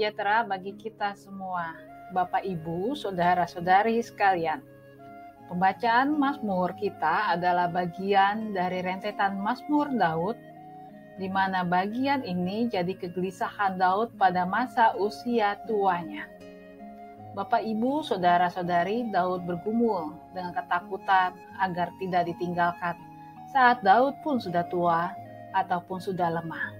sejahtera bagi kita semua, Bapak, Ibu, saudara-saudari sekalian. Pembacaan Mazmur kita adalah bagian dari rentetan Mazmur Daud, di mana bagian ini jadi kegelisahan Daud pada masa usia tuanya. Bapak, Ibu, saudara-saudari, Daud bergumul dengan ketakutan agar tidak ditinggalkan saat Daud pun sudah tua ataupun sudah lemah.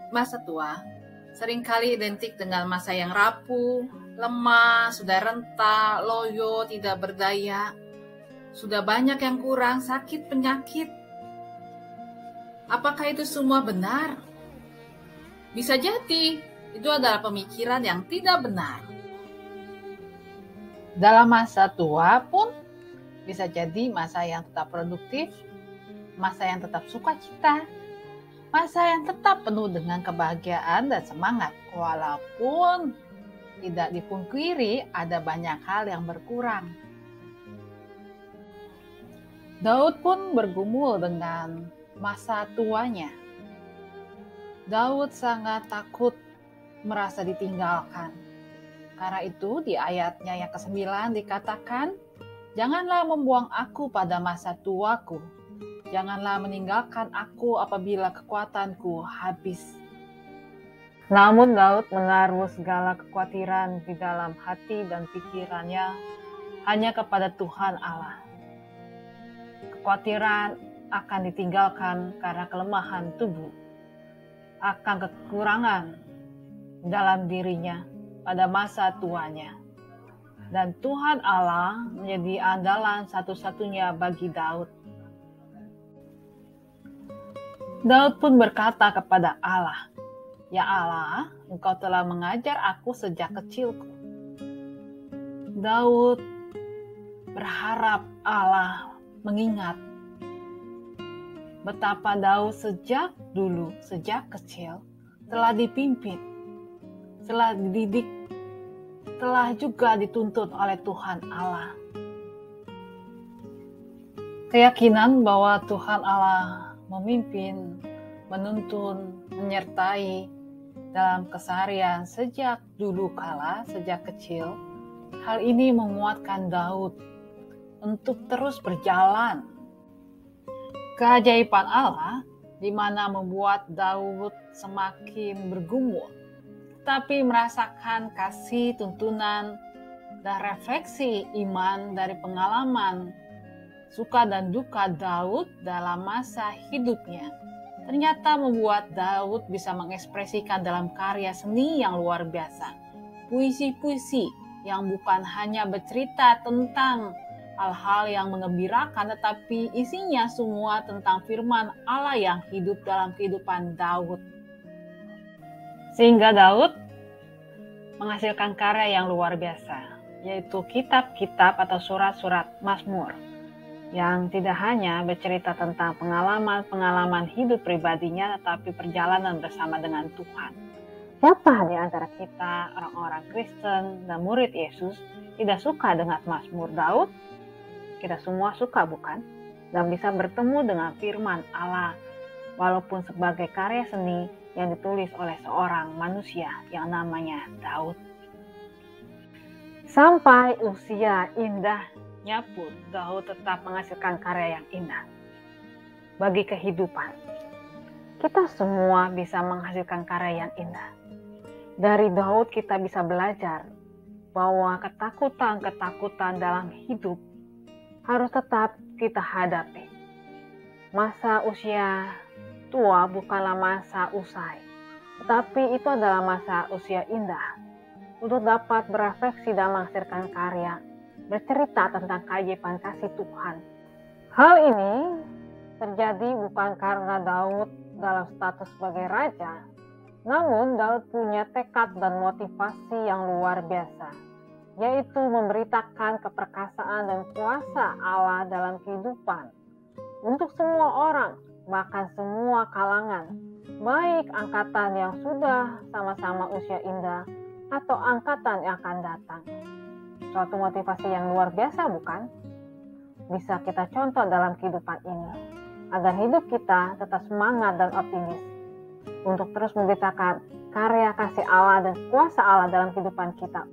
Masa tua seringkali identik dengan masa yang rapuh, lemah, sudah renta, loyo, tidak berdaya. Sudah banyak yang kurang, sakit, penyakit. Apakah itu semua benar? Bisa jadi itu adalah pemikiran yang tidak benar. Dalam masa tua pun bisa jadi masa yang tetap produktif, masa yang tetap sukacita, masa yang tetap penuh dengan kebahagiaan dan semangat, walaupun tidak dipungkiri ada banyak hal yang berkurang. Daud pun bergumul dengan masa tuanya. Daud sangat takut merasa ditinggalkan. Karena itu di ayatnya yang ke-9 dikatakan, "Janganlah membuang aku pada masa tuaku. Janganlah meninggalkan aku apabila kekuatanku habis." Namun Daud menaruh segala kekhawatiran di dalam hati dan pikirannya hanya kepada Tuhan Allah. Kekhawatiran akan ditinggalkan karena kelemahan tubuh, akan kekurangan dalam dirinya pada masa tuanya. Dan Tuhan Allah menjadi andalan satu-satunya bagi Daud. Daud pun berkata kepada Allah, "Ya Allah, Engkau telah mengajar aku sejak kecilku." Daud berharap Allah mengingat betapa Daud sejak dulu, sejak kecil, telah dipimpin, telah dididik, telah juga dituntun oleh Tuhan Allah. Keyakinan bahwa Tuhan Allah memimpin, menuntun, menyertai dalam keseharian sejak dulu kala, sejak kecil. Hal ini menguatkan Daud untuk terus berjalan. Keajaiban Allah di mana membuat Daud semakin bergumul, tapi merasakan kasih, tuntunan, dan refleksi iman dari pengalaman suka dan duka Daud dalam masa hidupnya, ternyata membuat Daud bisa mengekspresikan dalam karya seni yang luar biasa. Puisi-puisi yang bukan hanya bercerita tentang hal-hal yang menggembirakan, tetapi isinya semua tentang firman Allah yang hidup dalam kehidupan Daud. Sehingga Daud menghasilkan karya yang luar biasa, yaitu kitab-kitab atau surat-surat Mazmur, yang tidak hanya bercerita tentang pengalaman-pengalaman hidup pribadinya, tetapi perjalanan bersama dengan Tuhan. Siapa di antara kita, orang-orang Kristen dan murid Yesus, tidak suka dengan Mazmur Daud? Kita semua suka, bukan? Dan bisa bertemu dengan firman Allah, walaupun sebagai karya seni yang ditulis oleh seorang manusia yang namanya Daud. Sampai usia indahnya pun Daud tetap menghasilkan karya yang indah bagi kehidupan. Kita semua bisa menghasilkan karya yang indah. Dari Daud kita bisa belajar bahwa ketakutan-ketakutan dalam hidup harus tetap kita hadapi. Masa usia tua bukanlah masa usai, tetapi itu adalah masa usia indah untuk dapat berefleksi dan menghasilkan karya, bercerita tentang keajaiban kasih Tuhan. Hal ini terjadi bukan karena Daud dalam status sebagai raja, namun Daud punya tekad dan motivasi yang luar biasa, yaitu memberitakan keperkasaan dan kuasa Allah dalam kehidupan untuk semua orang, bahkan semua kalangan, baik angkatan yang sudah sama-sama usia indah atau angkatan yang akan datang. Suatu motivasi yang luar biasa, bukan? Bisa kita contoh dalam kehidupan ini, agar hidup kita tetap semangat dan optimis untuk terus memberitakan karya kasih Allah dan kuasa Allah dalam kehidupan kita.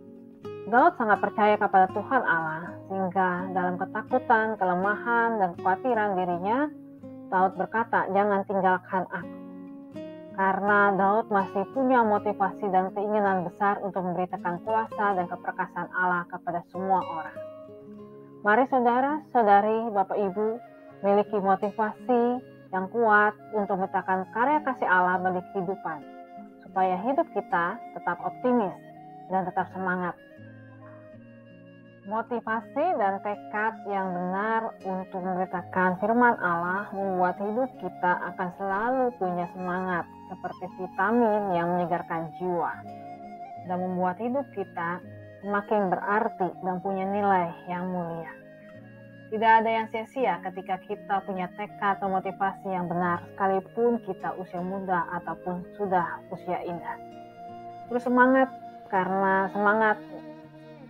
Daud sangat percaya kepada Tuhan Allah, sehingga dalam ketakutan, kelemahan, dan kekhawatiran dirinya, Daud berkata, "Jangan tinggalkan aku." Karena Daud masih punya motivasi dan keinginan besar untuk memberitakan kuasa dan keperkasaan Allah kepada semua orang. Mari saudara-saudari, Bapak Ibu, miliki motivasi yang kuat untuk memberitakan karya kasih Allah bagi kehidupan, supaya hidup kita tetap optimis dan tetap semangat. Motivasi dan tekad yang benar untuk memberitakan firman Allah membuat hidup kita akan selalu punya semangat seperti vitamin yang menyegarkan jiwa dan membuat hidup kita semakin berarti dan punya nilai yang mulia. Tidak ada yang sia-sia ketika kita punya tekad atau motivasi yang benar, sekalipun kita usia muda ataupun sudah usia indah. Terus semangat, karena semangat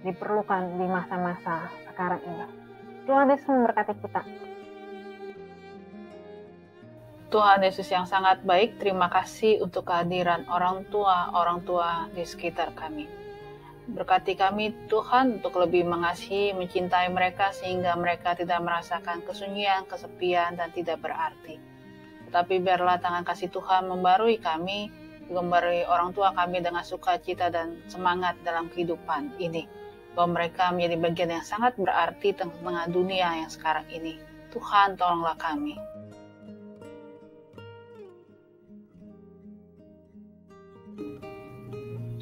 diperlukan di masa-masa sekarang ini. Tuhan Yesus memberkati kita. Tuhan Yesus yang sangat baik, terima kasih untuk kehadiran orang tua di sekitar kami. Berkati kami Tuhan untuk lebih mengasihi, mencintai mereka sehingga mereka tidak merasakan kesunyian, kesepian, dan tidak berarti. Tetapi biarlah tangan kasih Tuhan membarui kami, membarui orang tua kami dengan sukacita dan semangat dalam kehidupan ini. Bahwa mereka menjadi bagian yang sangat berarti tengah dunia yang sekarang ini. Tuhan, tolonglah kami.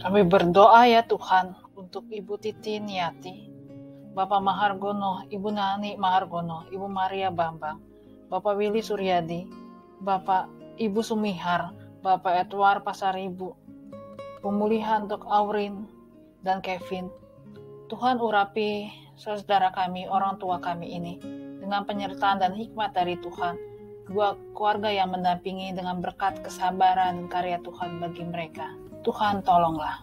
Kami berdoa ya Tuhan untuk Ibu Titin Yati, Bapak Mahargono, Ibu Nani Mahargono, Ibu Maria Bambang, Bapak Willy Suryadi, Bapak Ibu Sumihar, Bapak Edward Pasaribu, pemulihan untuk Aurin dan Kevin. Tuhan urapi saudara kami, orang tua kami ini, dengan penyertaan dan hikmat dari Tuhan, dua keluarga yang mendampingi dengan berkat kesabaran dan karya Tuhan bagi mereka. Tuhan tolonglah.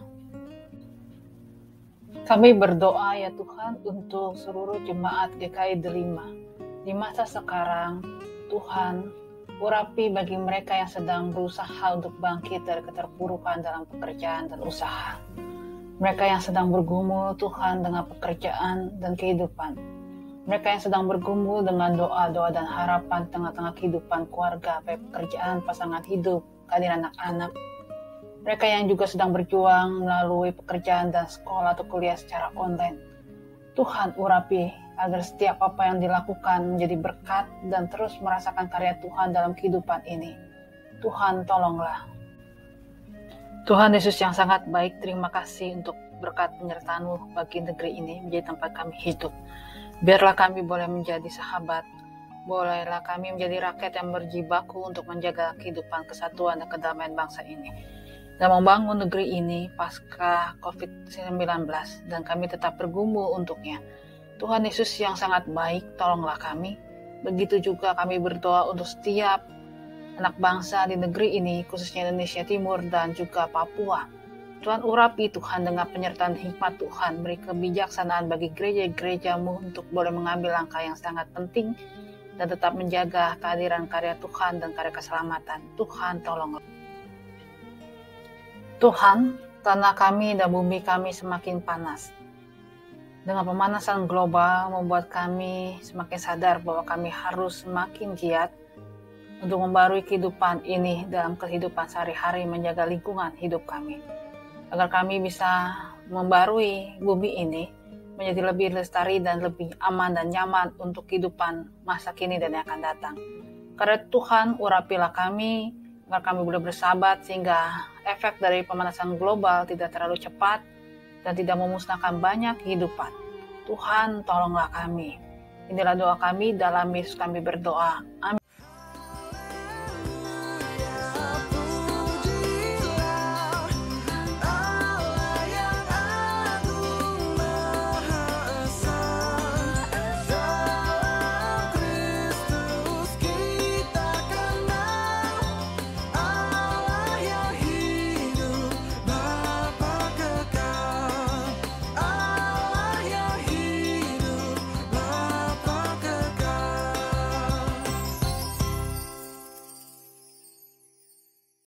Kami berdoa ya Tuhan untuk seluruh jemaat GKI Delima. Di masa sekarang, Tuhan urapi bagi mereka yang sedang berusaha untuk bangkit dari keterpurukan dalam pekerjaan dan usaha. Mereka yang sedang bergumul Tuhan dengan pekerjaan dan kehidupan. Mereka yang sedang bergumul dengan doa-doa dan harapan tengah-tengah kehidupan keluarga, baik pekerjaan, pasangan hidup, kehadiran anak-anak. Mereka yang juga sedang berjuang melalui pekerjaan dan sekolah atau kuliah secara online. Tuhan urapi agar setiap apa yang dilakukan menjadi berkat dan terus merasakan karya Tuhan dalam kehidupan ini. Tuhan tolonglah. Tuhan Yesus yang sangat baik, terima kasih untuk berkat penyertaan-Mu bagi negeri ini menjadi tempat kami hidup. Biarlah kami boleh menjadi sahabat, bolehlah kami menjadi rakyat yang berjibaku untuk menjaga kehidupan kesatuan dan kedamaian bangsa ini. Dan membangun negeri ini pasca COVID-19 dan kami tetap bergumul untuknya. Tuhan Yesus yang sangat baik, tolonglah kami. Begitu juga kami berdoa untuk setiap anak bangsa di negeri ini, khususnya Indonesia Timur dan juga Papua. Tuhan urapi Tuhan dengan penyertaan hikmat Tuhan, beri kebijaksanaan bagi gereja-gereja-Mu untuk boleh mengambil langkah yang sangat penting dan tetap menjaga kehadiran karya Tuhan dan karya keselamatan. Tuhan tolonglah. Tuhan, tanah kami dan bumi kami semakin panas. Dengan pemanasan global membuat kami semakin sadar bahwa kami harus semakin giat untuk membarui kehidupan ini dalam kehidupan sehari-hari, menjaga lingkungan hidup kami. Agar kami bisa membarui bumi ini menjadi lebih lestari dan lebih aman dan nyaman untuk kehidupan masa kini dan yang akan datang. Karena Tuhan, urapilah kami, agar kami boleh bersahabat sehingga efek dari pemanasan global tidak terlalu cepat dan tidak memusnahkan banyak kehidupan. Tuhan, tolonglah kami. Inilah doa kami, dalam Yesus kami berdoa. Amin.